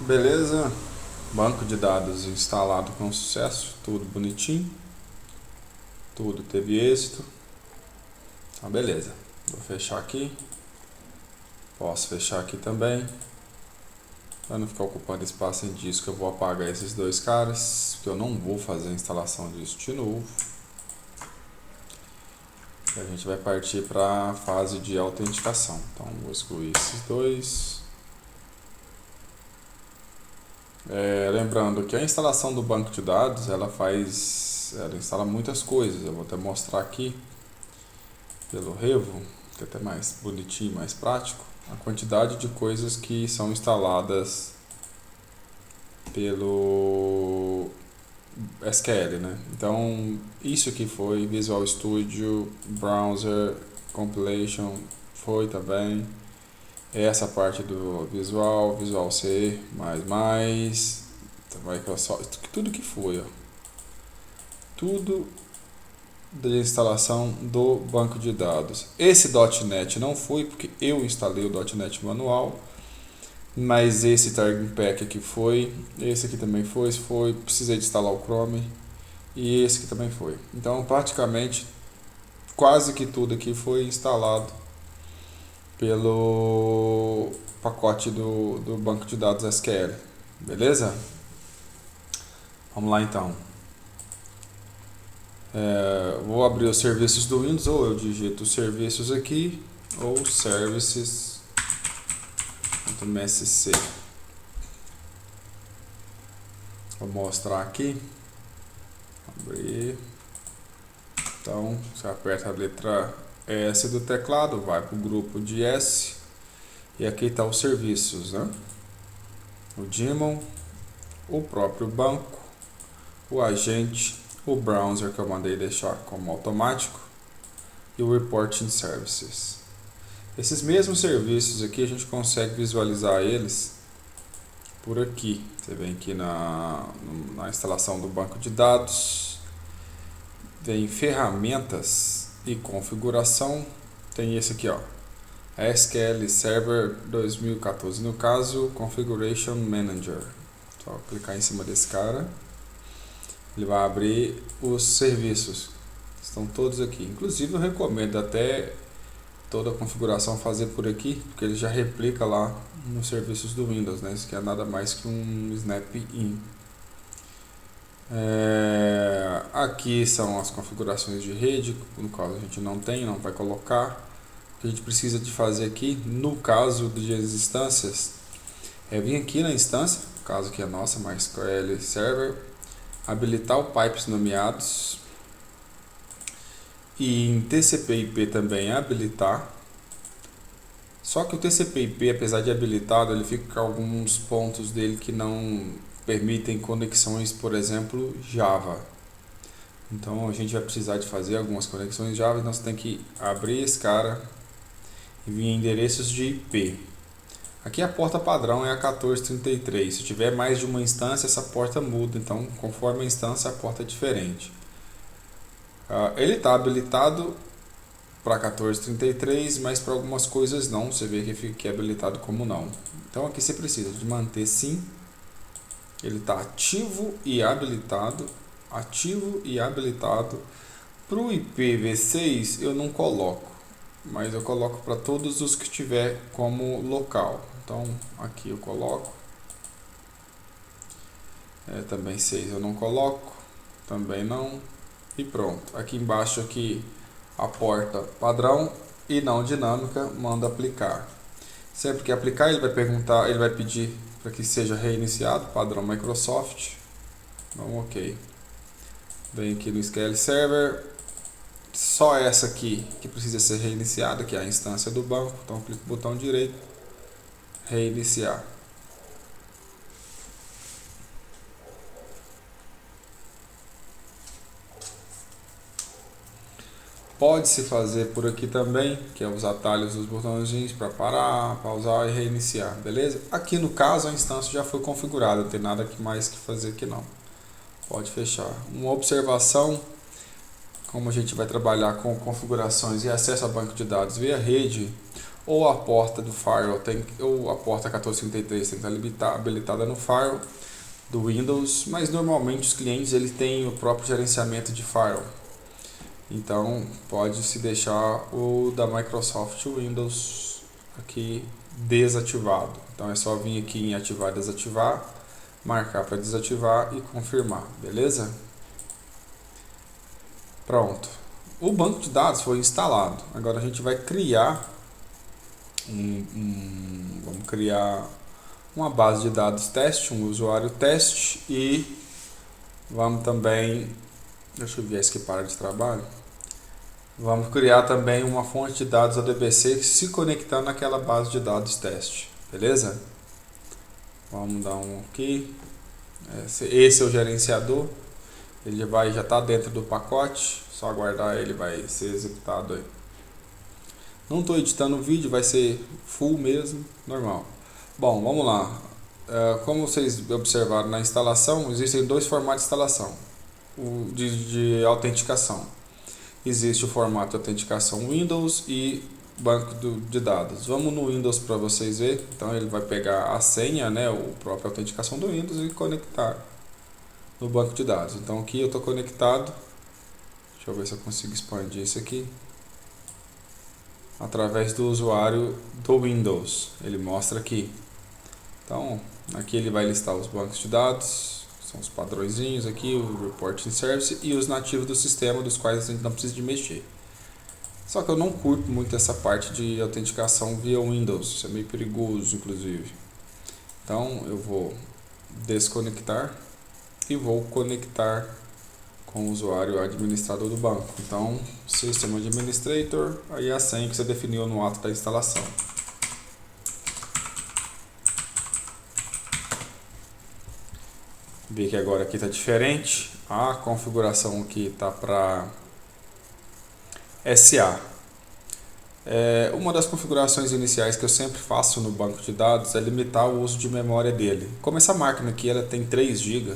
Beleza, banco de dados instalado com sucesso, tudo bonitinho, tudo teve êxito. Então beleza, vou fechar aqui, posso fechar aqui também. Para não ficar ocupando espaço em disco, eu vou apagar esses dois caras, porque eu não vou fazer a instalação disso de novo. E a gente vai partir para a fase de autenticação. Então vou excluir esses dois. Lembrando que a instalação do banco de dados, ela instala muitas coisas. Eu vou até mostrar aqui pelo Revo, que é até mais bonitinho, mais prático, a quantidade de coisas que são instaladas pelo SQL, né? Então, isso aqui foi Visual Studio, Browser, Compilation, foi também. Essa parte do Visual C++, Microsoft, tudo que foi, ó. Tudo da instalação do banco de dados. Esse .NET não foi, porque eu instalei o .NET manual, mas esse Target Pack aqui foi, esse aqui também foi, precisei de instalar o Chrome, e esse aqui também foi. Então, praticamente, quase que tudo aqui foi instalado pelo pacote do banco de dados SQL, beleza? Vamos lá então. Vou abrir os serviços do Windows, ou eu digito serviços aqui, ou services.msc. Vou mostrar aqui. Abrir. Então, você aperta a letra S do teclado, vai para o grupo de S, e aqui está os serviços, né? O daemon, o próprio banco, o agente, o browser que eu mandei deixar como automático e o reporting services. Esses mesmos serviços aqui a gente consegue visualizar eles por aqui. Você vem aqui na instalação do banco de dados, tem ferramentas e configuração, tem esse aqui, ó, SQL Server 2014, no caso Configuration Manager. Só clicar em cima desse cara, ele vai abrir os serviços, estão todos aqui. Inclusive eu recomendo até toda a configuração fazer por aqui, porque ele já replica lá nos serviços do Windows, né? Isso que é nada mais que um snap-in. Aqui são as configurações de rede, no caso a gente não vai colocar. O que a gente precisa de fazer aqui, no caso de instâncias, é vir aqui na instância, no caso que é nossa, MySQL Server, habilitar o pipes nomeados, e em TCP/IP também habilitar. Só que o TCP/IP, apesar de habilitado, ele fica com alguns pontos dele que não permitem conexões, por exemplo, Java. Então a gente vai precisar de fazer algumas conexões Java, então você tem que abrir esse cara e vir em endereços de IP. Aqui a porta padrão é a 1433. Se tiver mais de uma instância, essa porta muda, então conforme a instância a porta é diferente. Ele está habilitado para 1433, mas para algumas coisas não, você vê que é habilitado como não. Então aqui você precisa de manter sim, ele está ativo e habilitado. Para o IPv6 eu não coloco, mas eu coloco para todos os que tiver como local. Então aqui eu coloco, também 6 eu não coloco, também não, e pronto. Aqui embaixo aqui a porta padrão e não dinâmica, manda aplicar. Sempre que aplicar ele vai perguntar, ele vai pedir para que seja reiniciado, padrão Microsoft. Então ok. Vem aqui no SQL Server, só essa aqui que precisa ser reiniciada, que é a instância do banco. Então clico no botão direito, reiniciar. Pode-se fazer por aqui também, que é os atalhos dos botõezinhos para parar, pausar e reiniciar, beleza? Aqui no caso a instância já foi configurada, não tem nada mais que fazer aqui não. Pode fechar. Uma observação, como a gente vai trabalhar com configurações e acesso a banco de dados via rede, ou a porta do firewall ou a porta 1433 tem que estar habilitada no firewall do Windows, mas normalmente os clientes ele tem o próprio gerenciamento de firewall. Então pode se deixar o da Microsoft Windows aqui desativado. Então é só vir aqui em ativar e desativar, marcar para desativar e confirmar, beleza? Pronto. O banco de dados foi instalado. Agora a gente vai criar vamos criar uma base de dados teste, um usuário teste e vamos também, deixa eu ver se para de trabalho. Vamos criar também uma fonte de dados ADBC se conectando naquela base de dados teste, beleza? Vamos dar um aqui. Esse é o gerenciador. Ele já está dentro do pacote. Só aguardar, ele vai ser executado aí. Não estou editando o vídeo, vai ser full mesmo, normal. Bom, vamos lá. Como vocês observaram na instalação, existem dois formatos de instalação de autenticação. Existe o formato de autenticação Windows e banco de dados. Vamos no Windows para vocês verem. Então ele vai pegar a senha, né, o próprio autenticação do Windows e conectar no banco de dados. Então aqui eu estou conectado. Deixa eu ver se eu consigo expandir isso aqui. Através do usuário do Windows. Ele mostra aqui. Então aqui ele vai listar os bancos de dados. São os padrõezinhos aqui, o Reporting Service e os nativos do sistema, dos quais a gente não precisa de mexer. Só que eu não curto muito essa parte de autenticação via Windows, isso é meio perigoso inclusive. Então eu vou desconectar e vou conectar com o usuário administrador do banco. Então, System Administrator, aí é a senha que você definiu no ato da instalação. Vê que agora aqui está diferente, a configuração aqui está para SA. Uma das configurações iniciais que eu sempre faço no banco de dados é limitar o uso de memória dele. Como essa máquina aqui ela tem 3 GB,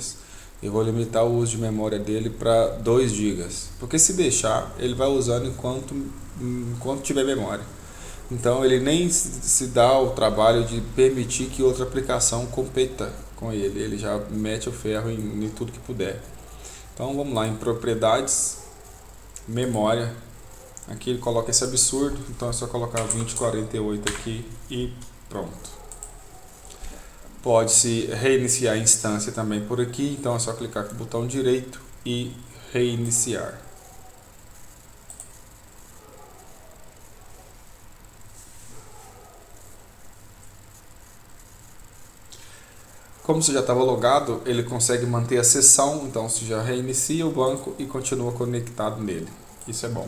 eu vou limitar o uso de memória dele para 2 GB, porque se deixar ele vai usando enquanto tiver memória. Então ele nem se dá o trabalho de permitir que outra aplicação competa com ele já mete o ferro em tudo que puder. Então vamos lá em propriedades, memória, aqui ele coloca esse absurdo, então é só colocar 2048 aqui e pronto. Pode-se reiniciar a instância também por aqui, então é só clicar com o botão direito e reiniciar. Como você já estava logado, ele consegue manter a sessão, então você já reinicia o banco e continua conectado nele. Isso é bom.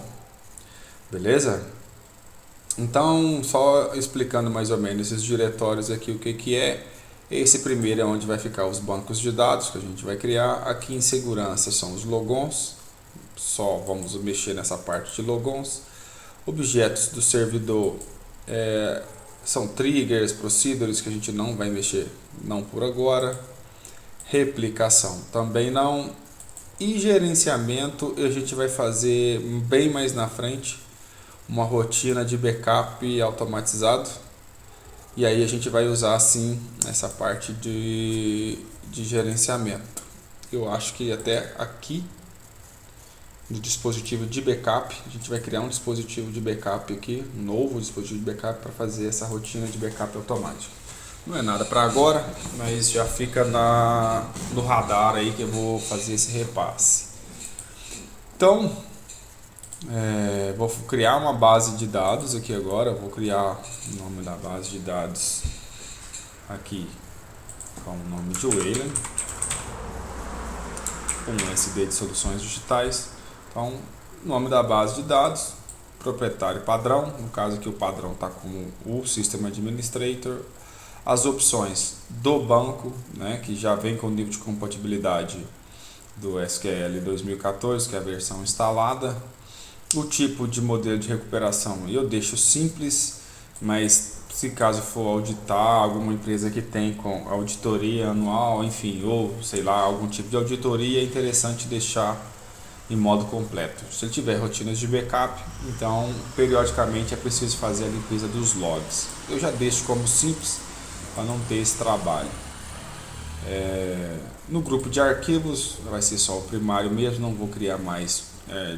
Beleza? Então, só explicando mais ou menos esses diretórios aqui, o que é. Esse primeiro é onde vai ficar os bancos de dados que a gente vai criar. Aqui em segurança são os logons. Só vamos mexer nessa parte de logons. Objetos do servidor são triggers, procedures que a gente não vai mexer, não por agora. Replicação também não. E gerenciamento a gente vai fazer bem mais na frente uma rotina de backup automatizado. E aí a gente vai usar assim essa parte de gerenciamento. Eu acho que até aqui no dispositivo de backup, a gente vai criar um dispositivo de backup aqui, um novo dispositivo de backup para fazer essa rotina de backup automático. Não é nada para agora, mas já fica no radar aí que eu vou fazer esse repasse. Então, vou criar uma base de dados aqui agora, vou criar o nome da base de dados aqui com o nome de Wayland, um SD de soluções digitais. Então, nome da base de dados, proprietário padrão, no caso aqui o padrão está como o System Administrator, as opções do banco, né, que já vem com o nível de compatibilidade do SQL 2014, que é a versão instalada, o tipo de modelo de recuperação eu deixo simples, mas se caso for auditar alguma empresa que tem com auditoria anual, enfim, ou sei lá, algum tipo de auditoria, é interessante deixar em modo completo. Se ele tiver rotinas de backup, então periodicamente é preciso fazer a limpeza dos logs. Eu já deixo como simples para não ter esse trabalho. No grupo de arquivos vai ser só o primário mesmo, não vou criar mais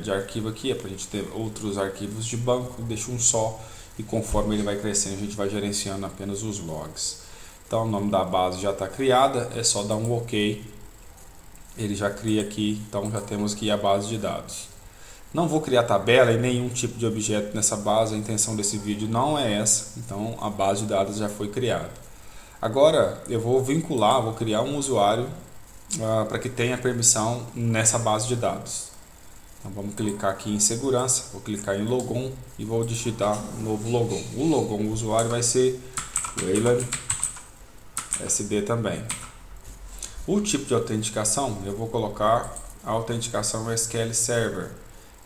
de arquivo aqui, é para a gente ter outros arquivos de banco, deixo um só e conforme ele vai crescendo a gente vai gerenciando apenas os logs. Então o nome da base já está criada, é só dar um OK, ele já cria aqui, então já temos aqui a base de dados. Não vou criar tabela e nenhum tipo de objeto nessa base, a intenção desse vídeo não é essa, então a base de dados já foi criada. Agora eu vou vincular, vou criar um usuário para que tenha permissão nessa base de dados. Então vamos clicar aqui em segurança, vou clicar em logon e vou digitar um novo logon. O logon do usuário vai ser Wayland SD também. O tipo de autenticação eu vou colocar a autenticação SQL Server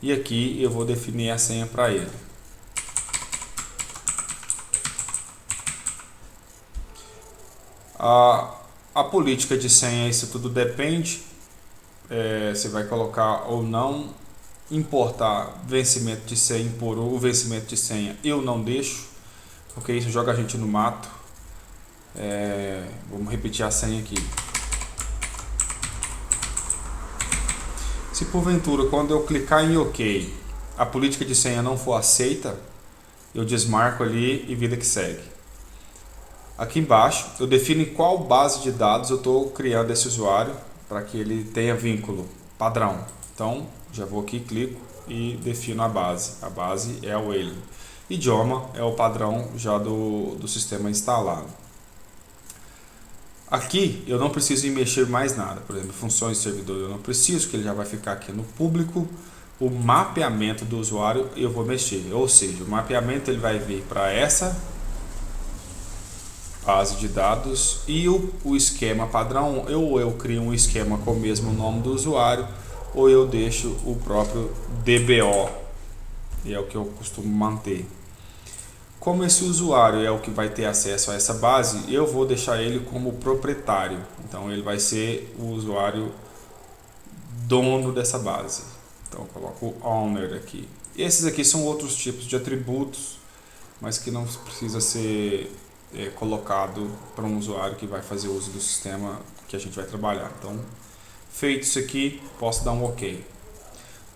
e aqui eu vou definir a senha para ele. A política de senha, isso tudo depende, você vai colocar ou não, importar vencimento de senha, impor o vencimento de senha eu não deixo, porque isso joga a gente no mato. Vamos repetir a senha aqui. Se porventura quando eu clicar em OK a política de senha não for aceita, eu desmarco ali e vida que segue. Aqui embaixo eu defino em qual base de dados eu estou criando esse usuário para que ele tenha vínculo padrão. Então já vou aqui, clico e defino a base. A base é o Wayland. Idioma é o padrão já do sistema instalado. Aqui eu não preciso mexer mais nada, por exemplo, funções de servidor eu não preciso, que ele já vai ficar aqui no público. O mapeamento do usuário eu vou mexer, ou seja, o mapeamento ele vai vir para essa base de dados e o esquema padrão, eu crio um esquema com o mesmo nome do usuário ou eu deixo o próprio DBO, e é o que eu costumo manter. Como esse usuário é o que vai ter acesso a essa base, eu vou deixar ele como proprietário, então ele vai ser o usuário dono dessa base. Então eu coloco o owner aqui. Esses aqui são outros tipos de atributos, mas que não precisa ser colocado para um usuário que vai fazer uso do sistema que a gente vai trabalhar. Então, feito isso aqui, posso dar um OK.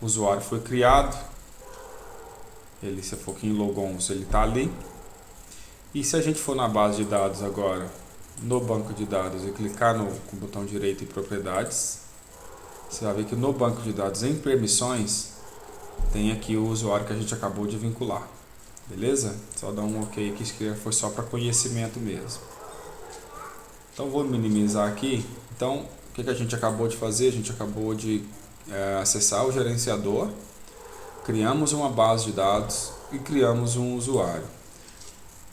O usuário foi criado, ele, se eu for aqui em logons, ele está ali. E se a gente for na base de dados agora, no banco de dados e clicar com o botão direito em propriedades, você vai ver que no banco de dados em permissões tem aqui o usuário que a gente acabou de vincular. Beleza? Só dar um OK aqui, que foi só para conhecimento mesmo. Então vou minimizar aqui. Então o que a gente acabou de fazer? A gente acabou de acessar o gerenciador, criamos uma base de dados e criamos um usuário.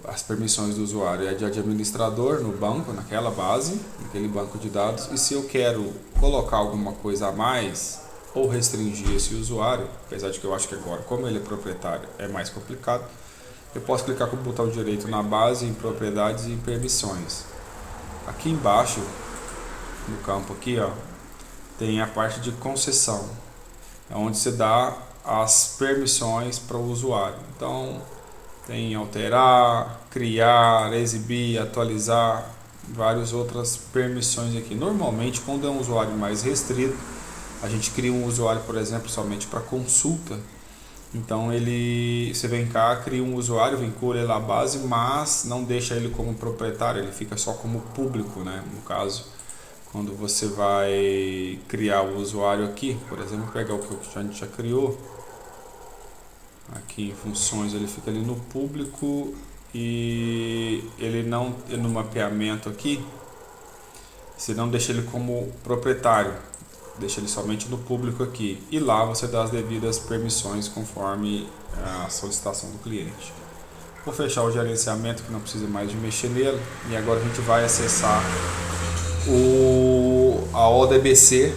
As permissões do usuário é de administrador no banco, naquela base, naquele banco de dados. E se eu quero colocar alguma coisa a mais ou restringir esse usuário, apesar de que eu acho que agora, como ele é proprietário, é mais complicado, eu posso clicar com o botão direito na base, em propriedades e em permissões. Aqui embaixo, no campo aqui, ó, tem a parte de concessão, é onde você dá as permissões para o usuário. Então tem alterar, criar, exibir, atualizar, várias outras permissões aqui. Normalmente quando é um usuário mais restrito, a gente cria um usuário, por exemplo, somente para consulta. Então você vem cá, cria um usuário, vincula ele à base, mas não deixa ele como proprietário, ele fica só como público, né? No caso, quando você vai criar o usuário aqui, por exemplo, pegar o que a gente já criou, aqui em funções ele fica ali no público e ele não, no mapeamento aqui, você não deixa ele como proprietário, deixa ele somente no público aqui e lá você dá as devidas permissões conforme a solicitação do cliente. Vou fechar o gerenciamento que não precisa mais de mexer nele e agora a gente vai acessar a ODBC,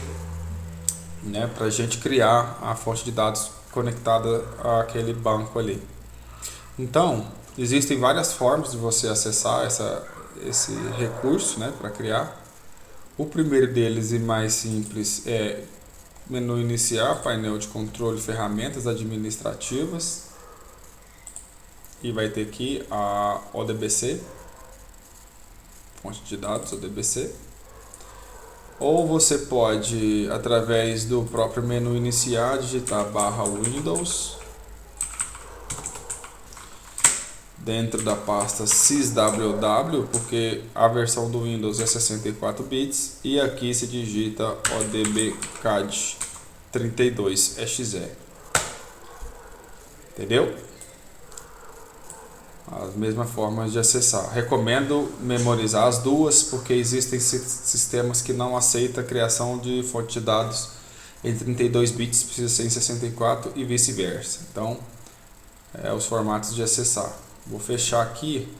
né, para a gente criar a fonte de dados conectada àquele banco ali. Então existem várias formas de você acessar esse recurso, né, para criar. O primeiro deles e mais simples é menu iniciar, painel de controle, ferramentas administrativas, e vai ter aqui a ODBC, fonte de dados ODBC. Ou você pode, através do próprio menu iniciar, digitar /Windows, dentro da pasta sysww, porque a versão do Windows é 64 bits, e aqui se digita odbcad 32exe. Entendeu? As mesmas formas de acessar. Recomendo memorizar as duas, porque existem sistemas que não aceitam a criação de fonte de dados em 32 bits, precisa ser em 64 e vice-versa. Então, os formatos de acessar. Vou fechar aqui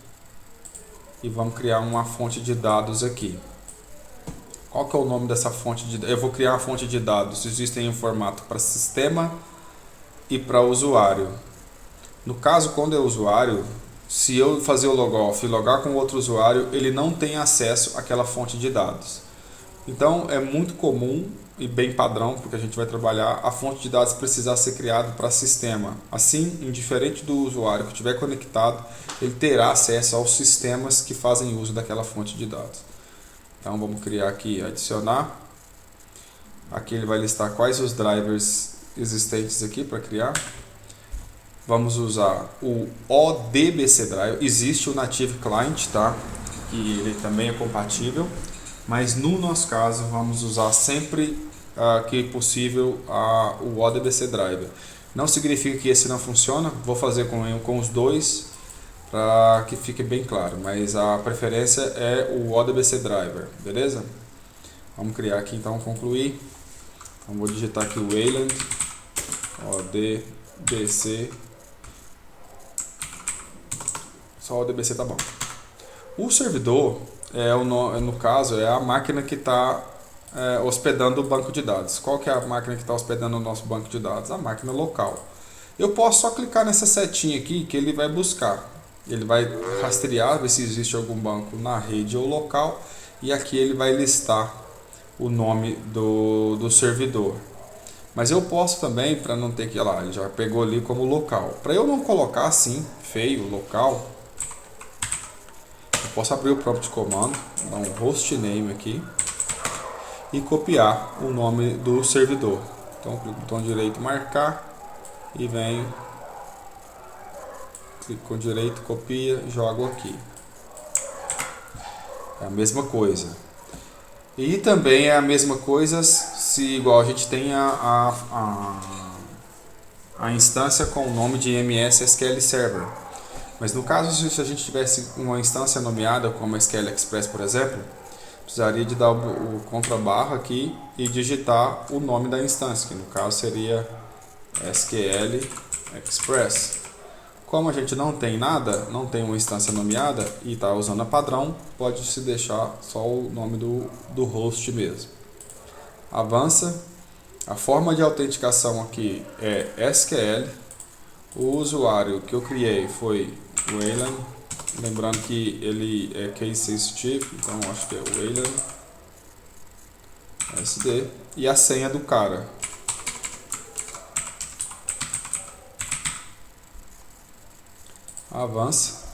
e vamos criar uma fonte de dados aqui. Qual que é o nome dessa fonte de dados? Eu vou criar uma fonte de dados. Existem em formato para sistema e para usuário. No caso, quando é usuário, se eu fazer o logoff e logar com outro usuário, ele não tem acesso àquela fonte de dados. Então é muito comum e bem padrão, porque a gente vai trabalhar, a fonte de dados precisar ser criada para sistema. Assim, indiferente do usuário que estiver conectado, ele terá acesso aos sistemas que fazem uso daquela fonte de dados. Então vamos criar aqui, adicionar. Aqui ele vai listar quais os drivers existentes aqui para criar. Vamos usar o ODBC Driver. Existe o Native Client, tá? Que ele também é compatível, mas no nosso caso vamos usar sempre que possível o ODBC Driver. Não significa que esse não funciona, vou fazer com os dois para que fique bem claro, mas a preferência é o ODBC Driver, beleza? Vamos criar aqui então, concluir. Então vou digitar aqui o Wayland ODBC. Só o ODBC tá bom. O servidor, no caso, é a máquina que está hospedando o banco de dados. Qual que é a máquina que está hospedando o nosso banco de dados? A máquina local. Eu posso só clicar nessa setinha aqui que ele vai buscar. Ele vai rastrear, ver se existe algum banco na rede ou local, e aqui ele vai listar o nome do servidor. Mas eu posso também, para não ter que ir lá, ele já pegou ali como local. Para eu não colocar assim, feio, local, eu posso abrir o prompt de comando, dar um hostname aqui e copiar o nome do servidor. Então, clico no botão direito, marcar, e venho, clico com direito, copia, jogo aqui. É a mesma coisa. E também é a mesma coisa se igual a gente tem a instância com o nome de MS SQL Server. Mas no caso, se a gente tivesse uma instância nomeada como SQL Express, por exemplo, precisaria de dar o contrabarra aqui e digitar o nome da instância, que no caso seria SQL Express. Como a gente não tem nada, não tem uma instância nomeada e está usando a padrão, pode se deixar só o nome do host mesmo. Avança. A forma de autenticação aqui é SQL. O usuário que eu criei foi Wayland. Lembrando que ele é case sensitive, então acho que é Wayland SD. E a senha do cara. Avança.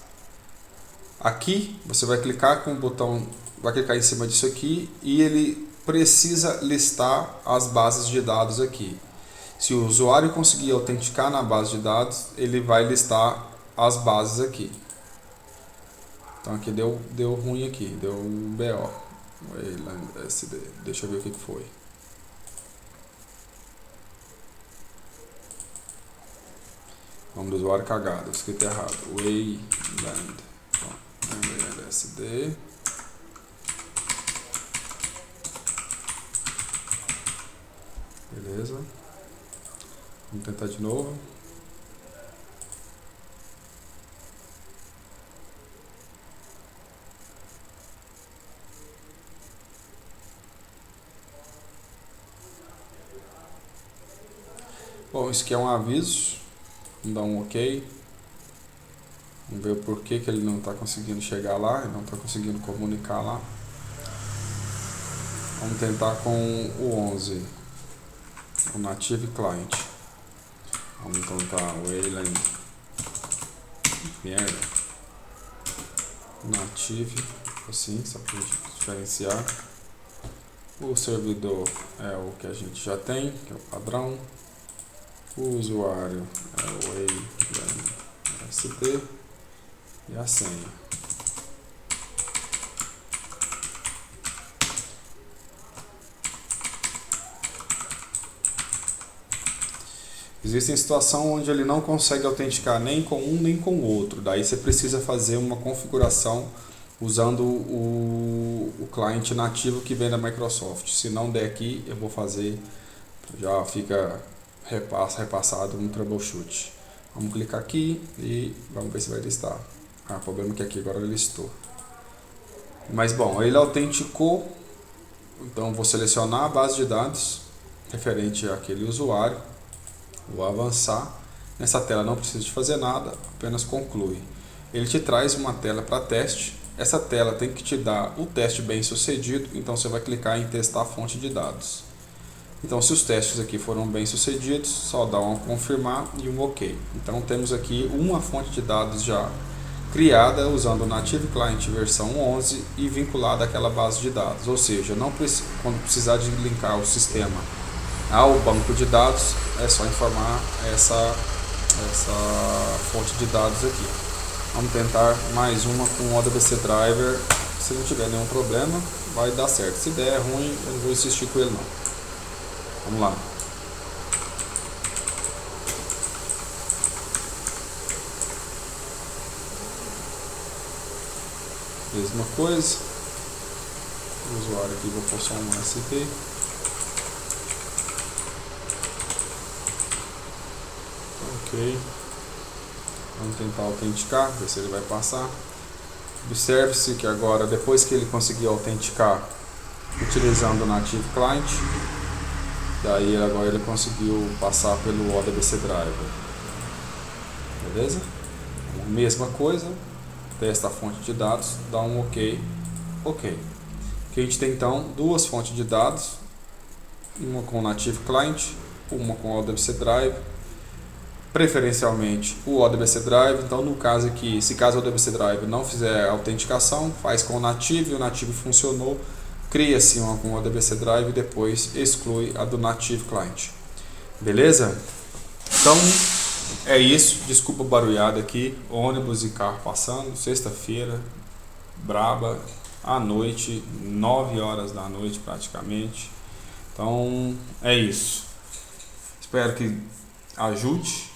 Aqui você vai clicar com o botão, vai clicar em cima disso aqui e ele precisa listar as bases de dados aqui. Se o usuário conseguir autenticar na base de dados, ele vai listar as bases aqui. Então aqui deu ruim aqui, deu um BO. Wayland SD. Deixa eu ver o que foi. Nome do usuário cagado, escrito errado. Wayland SD. Beleza. Vamos tentar de novo. Bom, isso aqui é um aviso. Vamos dar um OK. Vamos ver o porquê que ele não está conseguindo chegar lá, ele não está conseguindo comunicar lá. Vamos tentar com o 11. o Native Client. Vamos encontrar o Wayland, merda, Native, assim, só para diferenciar. O servidor é o que a gente já tem, que é o padrão. O usuário é o Wayland ST e a senha. Existe situação onde ele não consegue autenticar nem com um nem com o outro. Daí você precisa fazer uma configuração usando o cliente nativo que vem da Microsoft. Se não der aqui, eu vou fazer, já fica repassado um troubleshoot. Vamos clicar aqui e vamos ver se vai listar. O problema é que aqui agora ele listou. Mas bom, ele autenticou, então vou selecionar a base de dados referente àquele usuário. Vou avançar. Nessa tela não precisa de fazer nada, apenas conclui. Ele te traz uma tela para teste. Essa tela tem que te dar o teste bem sucedido, então você vai clicar em testar a fonte de dados. Então se os testes aqui foram bem sucedidos, só dá um confirmar e um OK. Então temos aqui uma fonte de dados já criada usando o Native Client versão 11 e vinculada àquela base de dados. Ou seja, não quando precisar de linkar o sistema ao banco de dados, é só informar essa fonte de dados aqui. Vamos tentar mais uma com o ODBC Driver. Se não tiver nenhum problema, vai dar certo. Se der ruim, eu não vou insistir com ele não. Vamos lá. Mesma coisa. O usuário aqui, vou pôr só um ST. Ok. Vamos tentar autenticar, ver se ele vai passar. Observe-se que agora, depois que ele conseguiu autenticar utilizando o Native Client, daí agora ele conseguiu passar pelo ODBC Driver. Beleza? Mesma coisa, testa a fonte de dados, dá um OK. OK. Aqui a gente tem então duas fontes de dados, uma com o Native Client, uma com o ODBC Drive. Preferencialmente o ODBC Drive. Então no caso aqui, se caso o ODBC Drive não fizer a autenticação, faz com o Native funcionou, cria-se uma com o ODBC Drive e depois exclui a do Native Client. Beleza? Então é isso, desculpa a barulhada aqui, ônibus e carro passando, sexta-feira, braba, à noite, 9 horas da noite praticamente. Então é isso, espero que ajude.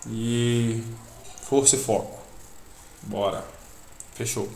E força e foco. Bora. Fechou.